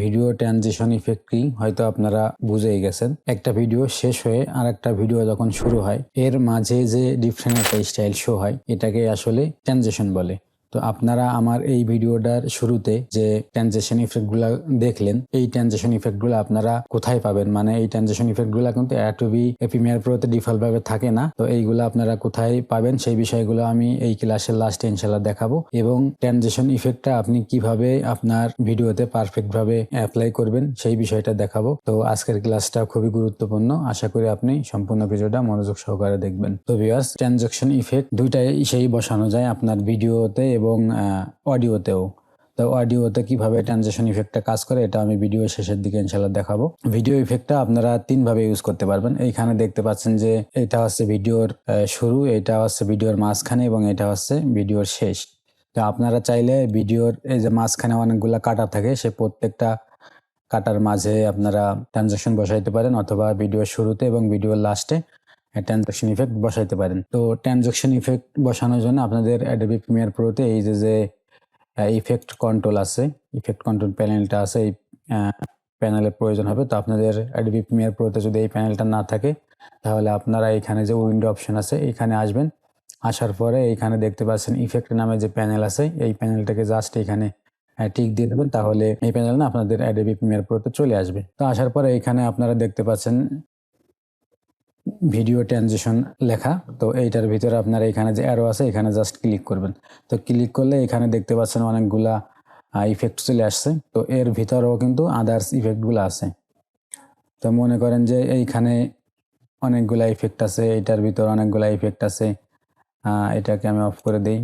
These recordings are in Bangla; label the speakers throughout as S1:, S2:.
S1: ভিডিও ট্রানজিশন ইফেক্ট কি হয়তো আপনারা বুঝেই গেছেন। একটা ভিডিও শেষ হয়ে আরেকটা ভিডিও যখন শুরু হয় এর মাঝে যে ডিফারেন্ট একটা স্টাইল শো হয় এটাকে আসলে ট্রানজিশন বলে। তো আপনারা আমার এই ভিডিওটার শুরুতে যে ট্রানজিশন ইফেক্টগুলো দেখলেন, এই ট্রানজিশন ইফেক্টগুলো আপনারা কোথায় পাবেন, মানে এই ট্রানজিশন ইফেক্টগুলো কিন্তু অ্যাডোবি প্রিমিয়ার প্রোতে ডিফল্ট ভাবে থাকে না। তো এইগুলো আপনারা কোথায় পাবেন সেই বিষয়গুলো আমি এই ক্লাসের লাস্টে ইনশাআল্লাহ দেখাবো, এবং ট্রানজিশন ইফেক্টটা আপনি কিভাবে আপনার ভিডিওতে পারফেক্ট ভাবে অ্যাপ্লাই করবেন সেই বিষয়টা দেখাবো। তো আজকের ক্লাসটা খুবই গুরুত্বপূর্ণ, আশা করি আপনি সম্পূর্ণ ভিডিওটা মনোযোগ সহকারে দেখবেন। তো ভিউয়ার্স, ট্রানজিশন ইফেক্ট দুইটাই সেই বসানো যায় আপনার ভিডিওতে এবং অডিওতেও। তো অডিওতে কিভাবে ট্রানজিশন ইফেক্টটা কাজ করে এটা আমি ভিডিও শেষের দিকে ইনশাআল্লাহ দেখাবো। ভিডিও ইফেক্টটা আপনারা তিন ভাবে ইউজ করতে পারবেন। এইখানে দেখতে পাচ্ছেন যে এটা হচ্ছে ভিডিওর শুরু, এটা হচ্ছে ভিডিওর মাঝখানে এবং এটা হচ্ছে ভিডিওর শেষ। তো আপনারা চাইলে ভিডিওর এই যে মাঝখানে অনেকগুলা কাটা থাকে, সে প্রত্যেকটা কাটার মাঝে আপনারা ট্রানজিশন বসাইতে পারেন, অথবা ভিডিওর শুরুতে এবং ভিডিওর লাস্টে ট্রানজিশন ইফেক্ট বসাইতে পারেন। তো ট্রানজিশন ইফেক্ট বসানোর জন্য আপনাদের অ্যাডোবি প্রিমিয়ার প্রোতে এই যে ইফেক্ট কন্ট্রোল আছে, ইফেক্ট কন্ট্রোল প্যানেলটা আছে, এই প্যানেলের প্রয়োজন হবে। তো আপনাদের অ্যাডোবি প্রিমিয়ার প্রোতে যদি এই প্যানেলটা না থাকে তাহলে আপনারা এখানে যে উইন্ডো অপশন আছে এখানে আসবেন। আসার পরে এইখানে দেখতে পাচ্ছেন ইফেক্ট নামে যে প্যানেল আছে, এই প্যানেলটাকে জাস্ট এখানে টিক দিয়ে দেবেন, তাহলে এই প্যানেল না আপনাদের অ্যাডোবি প্রিমিয়ার প্রোতে চলে আসবে। তো আসার পরে এখানে আপনারা দেখতে পাচ্ছেন ভিডিও ট্রানজিশন লেখা। তো এইটার ভিতরে আপনারা এখানে যে অ্যারো আছে এখানে জাস্ট ক্লিক করবেন। তো ক্লিক করলে এখানে দেখতে পাচ্ছেন অনেকগুলা ইফেক্ট চলে আসছে। তো এর ভিতরেও কিন্তু আদার্স ইফেক্টগুলো আছে। তো মনে করেন যে এইখানে অনেকগুলা ইফেক্ট আছে, এটার ভিতরে অনেকগুলা ইফেক্ট আছে। এটাকে আমি অফ করে দিই।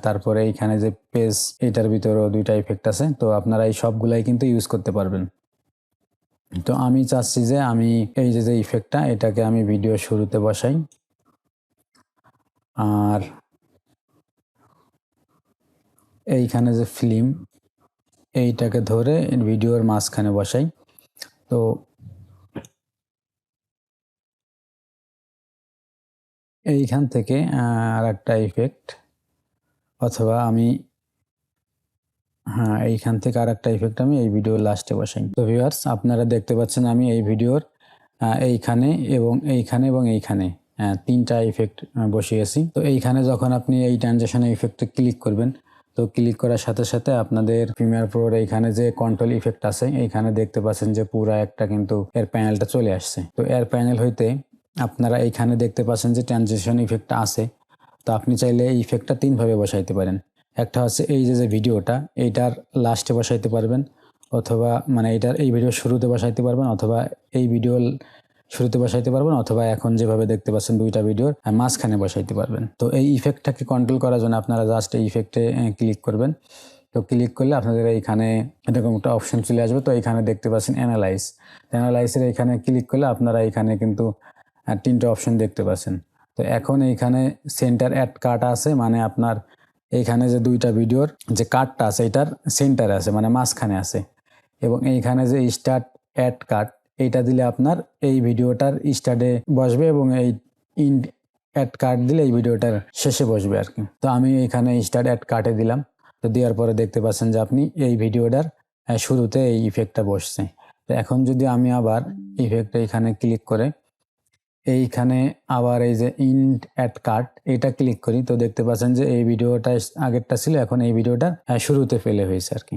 S1: তারপরে এইখানে যে পেজ, এটার ভিতরেও দুইটা ইফেক্ট আছে। তো আপনারা এই সবগুলাই কিন্তু ইউজ করতে পারবেন। তো আমি চাচ্ছি যে আমি এই যে ইফেক্টটা এটাকে আমি ভিডিও শুরুতে বসাই, আর এইখানে যে ফিল্ম এইটাকে ধরে ভিডিওর মাঝখানে বসাই। তো এইখান থেকে আর একটা ইফেক্ট, অথবা আমি এইখান থেকে আর একটা ইফেক্ট আমি এই ভিডিওর লাস্টে বসাই। তো ভিউয়ার্স, আপনারা দেখতে পাচ্ছেন আমি এই ভিডিওর এইখানে এবং এইখানে এবং এইখানে তিনটা ইফেক্ট বসিয়েছি। তো এইখানে যখন আপনি এই ট্রানজিশনের ইফেক্টে ক্লিক করবেন, তো ক্লিক করার সাথে সাথে আপনাদের প্রিমিয়ার প্রোর এইখানে যে কন্ট্রোল ইফেক্ট আছে এইখানে দেখতে পাচ্ছেন যে পুরা একটা কিন্তু এর প্যানেলটা চলে আসছে। তো এর প্যানেল হইতে আপনারা এইখানে দেখতে পাচ্ছেন যে ট্রানজিশন ইফেক্টটা আছে। তো আপনি চাইলে এই ইফেক্টটা তিনভাবে বসাইতে পারেন। একটা হচ্ছে এই যে ভিডিওটা এইটার লাস্টে বসাইতে পারবেন, অথবা মানে এই ভিডিওর শুরুতে বসাইতে পারবেন, অথবা এই ভিডিওর শুরুতে বসাইতে পারবেন, অথবা এখন যেভাবে দেখতে পাচ্ছেন দুইটা ভিডিওর মাঝখানে বসাইতে পারবেন। তো এই ইফেক্টটাকে কন্ট্রোল করার জন্য আপনারা জাস্ট এই ইফেক্টে ক্লিক করবেন। তো ক্লিক করলে আপনাদের এইখানে এরকম একটা অপশন চলে আসবে। তো এইখানে দেখতে পাচ্ছেন অ্যানালাইজের এইখানে ক্লিক করলে আপনারা এইখানে কিন্তু তিনটা অপশন দেখতে পাচ্ছেন। তো এখন এইখানে সেন্টার অ্যাড কাট আছে, মানে আপনার এইখানে যে দুইটা ভিডিওর যে কাটটা আছে এটার সেন্টারে আছে, মানে মাঝখানে আছে। এবং এইখানে যে স্টার্ট অ্যাড কাট এইটা দিলে আপনার এই ভিডিওটার স্টার্টে বসবে, এবং এই ইন্ড অ্যাড কাট দিলে এই ভিডিওটার শেষে বসবে আর কি। তো আমি এইখানে স্টার্ট অ্যাড কাটে দিলাম। তো দেওয়ার পরে দেখতে পাচ্ছেন যে আপনি এই ভিডিওটার শুরুতে এই ইফেক্টটা বসছে। তো এখন যদি আমি আবার ইফেক্টটা এখানে ক্লিক করে এইখানে আবার এই যে ইন্ড অ্যাড কাট এটা ক্লিক করি, তো দেখতে পাচ্ছেন যে এই ভিডিওটা আগেরটা ছিল, এখন এই ভিডিওটা শুরুতে ফেলে হয়েছে আর কি।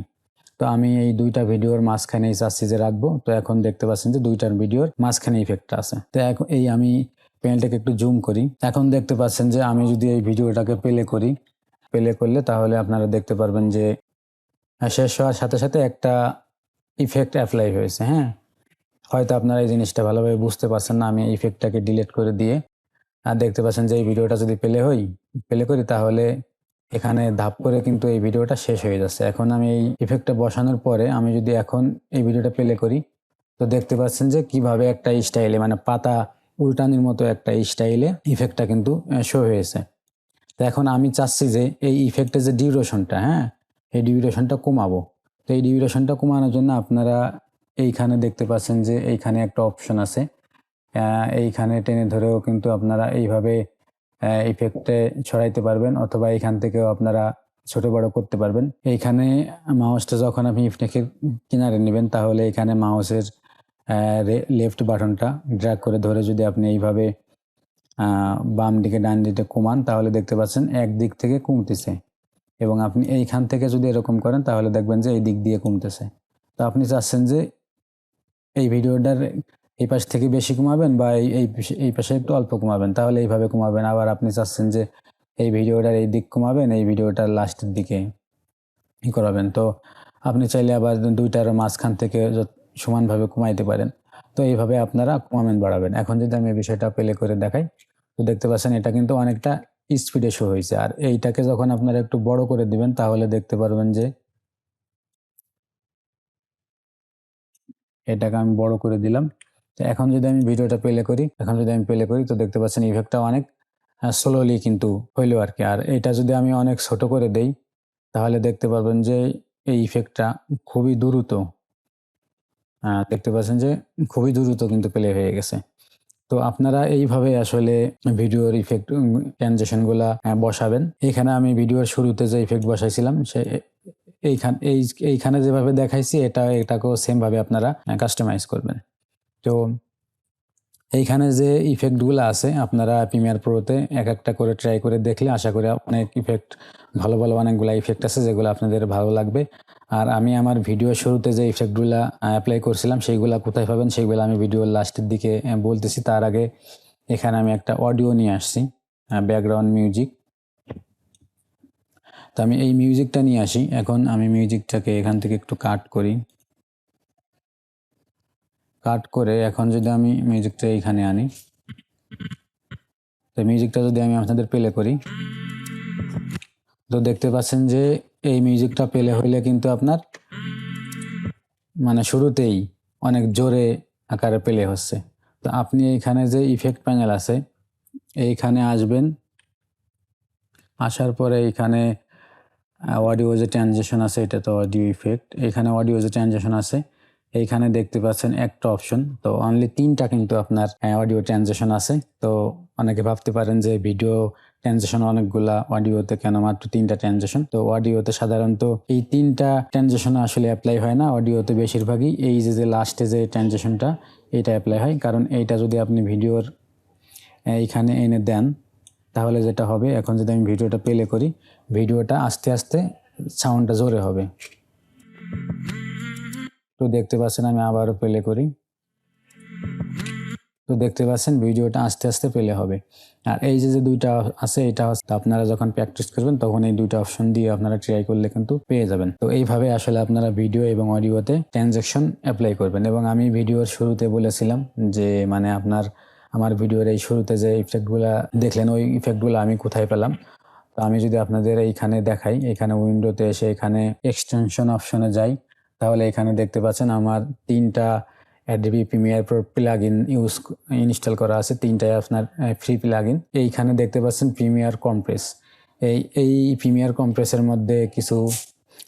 S1: তো আমি এই দুইটা ভিডিওর মাঝখানে চাচ্ছি যে রাখবো। তো এখন দেখতে পাচ্ছেন যে দুইটার ভিডিওর মাঝখানে ইফেক্টটা আছে। তো এখন এই আমি প্যানেলটাকে একটু জুম করি, এখন দেখতে পাচ্ছেন যে আমি যদি এই ভিডিওটাকে প্লে করলে তাহলে আপনারা দেখতে পারবেন যে শেষ হওয়ার সাথে সাথে একটা ইফেক্ট অ্যাপ্লাই হয়েছে। হয়তো আপনারা এই জিনিসটা ভালোভাবে বুঝতে পারছেন না। আমি ইফেক্টটাকে ডিলিট করে দিয়ে দেখতে পাচ্ছেন যে এই ভিডিওটা যদি প্লে করি তাহলে এখানে ধাপ করে কিন্তু এই ভিডিওটা শেষ হয়ে যাচ্ছে। এখন আমি এই ইফেক্টটা বসানোর পরে আমি যদি এখন এই ভিডিওটা প্লে করি, তো দেখতে পাচ্ছেন যে কিভাবে একটা স্টাইলে, মানে পাতা উল্টানির মতো একটা স্টাইলে ইফেক্টটা কিন্তু শো হয়েছে। তো এখন আমি চাচ্ছি যে এই ইফেক্টের যে ডিউরেশনটা, এই ডিউরেশনটা কমাবো। তো এই ডিউরেশনটা কমানোর জন্য আপনারা এইখানে দেখতে পাচ্ছেন যে এইখানে একটা অপশন আছে, এইখানে টেনে ধরেও কিন্তু আপনারা এইভাবে ইফেক্টে ছড়াইতে পারবেন, অথবা এইখান থেকেও আপনারা ছোট বড় করতে পারবেন। এইখানে মাউসটা যখন আপনি ইফেক্টের কিনারে নেবেন তাহলে এখানে মাউসের লেফট বাটনটা ড্র্যাগ করে ধরে যদি আপনি এইভাবে বাম দিকে ডান দিকে কমান তাহলে দেখতে পাচ্ছেন একদিক থেকে কমতেছে, এবং আপনি এইখান থেকে যদি এরকম করেন তাহলে দেখবেন যে এই দিক দিয়ে কমতেছে। তো আপনি চাচ্ছেন যে এই ভিডিওটার এই পাশ থেকে বেশি কমাবেন বা এই পাশে একটু অল্প কমাবেন, তাহলে এইভাবে কমাবেন। আবার আপনি চাচ্ছেন যে এই ভিডিওটার এই দিক কমাবেন, এই ভিডিওটার লাস্টের দিকে করাবেন, তো আপনি চাইলে আবার দুইটার মাঝখান থেকে সমানভাবে কমাইতে পারেন। তো এইভাবে আপনারা কমাবেন বাড়াবেন। এখন যদি আমি এই বিষয়টা প্লে করে দেখাই তো দেখতে পাচ্ছেন এটা কিন্তু অনেকটা স্পিডে শো হয়েছে। আর এইটাকে যখন আপনারা একটু বড় করে দিবেন তাহলে দেখতে পারবেন যে এটাকে আমি বড় করে দিলাম। তো এখন যদি আমি ভিডিওটা প্লে করি তো দেখতে পাচ্ছেন ইফেক্টটা অনেক স্লোলি কিন্তু হইলো আর কি। আর এটা যদি আমি অনেক ছোট করে দেই তাহলে দেখতে পারবেন যে এই ইফেক্টটা খুবই দ্রুত, দেখতে পাচ্ছেন যে খুবই দ্রুত কিন্তু প্লে হয়ে গেছে। তো আপনারা এইভাবে আসলে ভিডিওর ইফেক্ট ট্রানজিশনগুলা বসাবেন। এখানে আমি ভিডিওর শুরুতে যে ইফেক্ট বসাইছিলাম এইখানে যেভাবে দেখাইছি এটাকেও সেম ভাবে আপনারা কাস্টমাইজ করবেন। তো এইখানে যে ইফেক্টগুলো আছে আপনারা প্রিমিয়ার প্রোতে এক একটা করে ট্রাই করে দেখলে আশা করি অনেক ইফেক্ট ভালো অনেকগুলো ইফেক্ট আছে যেগুলো আপনাদের ভালো লাগবে। আর আমি আমার ভিডিওর শুরুতে যে ইফেক্টগুলো অ্যাপ্লাই করছিলাম সেইগুলো কোথায় পাবেন সেগুলো আমি ভিডিওর লাস্টের দিকে বলতেছি। তার আগে এখানে আমি একটা অডিও নিয়ে আসছি, ব্যাকগ্রাউন্ড মিউজিক। তো আমি এই মিউজিকটা নিয়ে আসি। এখন আমি মিউজিকটাকে এখান থেকে একটু কাট করে এখন যদি আমি মিউজিকটা এইখানে আনি, তো মিউজিকটা যদি আমি আপনাদের প্লে করি তো দেখতে পাচ্ছেন যে এই মিউজিকটা প্লে হইলে কিন্তু আপনার মানে শুরুতেই অনেক জোরে আকারে প্লে হচ্ছে। তো আপনি এইখানে যে ইফেক্ট প্যানেল আছে এইখানে আসবেন, আসার পরে এইখানে অডিও যে ট্রানজিশন আছে এটা তো অডিও ইফেক্ট, এখানে অডিও যে ট্রানজিশন আছে এইখানে দেখতে পাচ্ছেন একটা অপশন। তো অনলি 3টা কিন্তু আপনার অডিও ট্রানজিশন আছে। তো অনেকে ভাবতে পারেন যে ভিডিও ট্রানজিশন অনেকগুলা, অডিওতে কেন মাত্র 3টা ট্রানজিশন। তো অডিওতে সাধারণত এই 3টা ট্রানজিশন আসলে অ্যাপ্লাই হয় না, অডিওতে বেশিরভাগই এই যে লাস্টে যে ট্রানজিশনটা এটা অ্যাপ্লাই হয়। কারণ এইটা যদি আপনি ভিডিওর এইখানে এনে দেন তাহলে যেটা হবে, এখন যদি আমি ভিডিওটা প্লে করি ভিডিওটা আস্তে আস্তে সাউন্ডটা জোরে হবে। তো দেখতে পাচ্ছেন আমি আবারও প্লে করি, তো দেখতে পাচ্ছেন ভিডিওটা আস্তে আস্তে প্লে হবে। আর এই যে দুইটা আছে এটা হচ্ছে আপনারা যখন প্র্যাকটিস করবেন তখন এই দুইটা অপশন দিয়ে আপনারা ট্রাই করলে কিন্তু পেয়ে যাবেন। তো এইভাবে আসলে আপনারা ভিডিও এবং অডিওতে ট্রানজ্যাকশন অ্যাপ্লাই করবেন। এবং আমি ভিডিওর শুরুতে বলেছিলাম যে মানে আমার ভিডিওর এই শুরুতে যে ইফেক্টগুলো দেখলেন ওই ইফেক্টগুলো আমি কোথায় পেলাম। তো আমি যদি আপনাদের এইখানে দেখাই, এখানে উইন্ডোতে এসে এখানে এক্সটেনশন অপশনে যাই তাহলে এখানে দেখতে পাচ্ছেন আমার 3টা Adobe Premiere Pro plugin install করা আছে, 3টাই আপনার ফ্রি প্লাগইন। এইখানে দেখতে পাচ্ছেন প্রিমিয়ার কম্প্রেস। এই প্রিমিয়ার কম্প্রেসের মধ্যে কিছু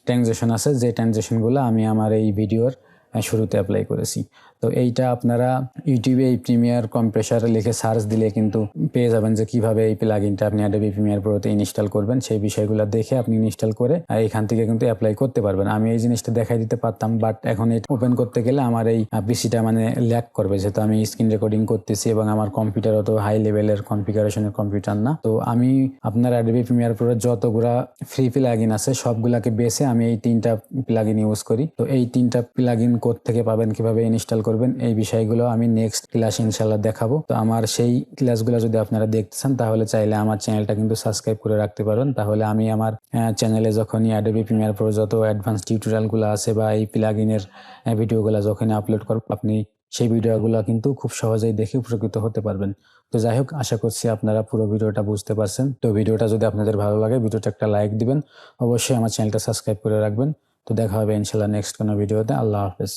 S1: ট্রানজিশন আছে যে ট্রানজিশনগুলো আমি আমার এই ভিডিওর শুরুতে অ্যাপ্লাই করেছি। তো এইটা আপনারা ইউটিউবে এই প্রিমিয়ার কম্প্রেসার লিখে সার্চ দিলে কিন্তু পেয়ে যাবেন যে কিভাবে এই প্লাগইনটা আপনি অ্যাডোবি প্রিমিয়ার প্রোতে ইনস্টল করবেন। সেই বিষয়গুলো দেখে আপনি ইনস্টল করে এখান থেকে কিন্তু অ্যাপ্লাই করতে পারবেন। আমি এই জিনিসটা দেখাই দিতে পারতাম, বাট এখন এটা ওপেন করতে গেলে আমার এই পিসিটা মানে ল্যাগ করবে, যেহেতু আমি স্ক্রিন রেকর্ডিং করতেছি এবং আমার কম্পিউটার অত হাই লেভেলের কনফিগারেশনের কম্পিউটার না। তো আমি আপনার অ্যাডোবি প্রিমিয়ার প্রোর যতগুলা ফ্রি প্লাগইন আছে সবগুলাকে বেছে আমি এই 3টা প্লাগইন ইউজ করি। তো এই 3টা প্লাগইন কোথা থেকে পাবেন, কিভাবে ইনস্টল করবেন, এই বিষয়গুলো আমি নেক্সট ক্লাস ইনশাআল্লাহ দেখাবো। তো আমার সেই ক্লাসগুলো যদি আপনারা দেখতে চান তাহলে চাইলে আমার চ্যানেলটা কিন্তু সাবস্ক্রাইব করে রাখতে পারবেন। তাহলে আমি আমার চ্যানেলে যখনই অ্যাডোবি প্রিমিয়ার প্রো যত অ্যাডভান্স টিউটোরিয়ালগুলো আছে বা এই প্লাগইনের ভিডিওগুলো যখনই আপলোড করব আপনি সেই ভিডিওগুলো কিন্তু খুব সহজেই দেখে উপকৃত হতে পারবেন। তো যাই হোক, আশা করছি আপনারা পুরো ভিডিওটা বুঝতে পারছেন। তো ভিডিওটা যদি আপনাদের ভালো লাগে ভিডিওটা একটা লাইক দিবেন, অবশ্যই আমার চ্যানেলটা সাবস্ক্রাইব করে রাখবেন। তো দেখা হবে ইনশাআল্লাহ নেক্সট কোনো ভিডিওতে। আল্লাহ হাফেজ।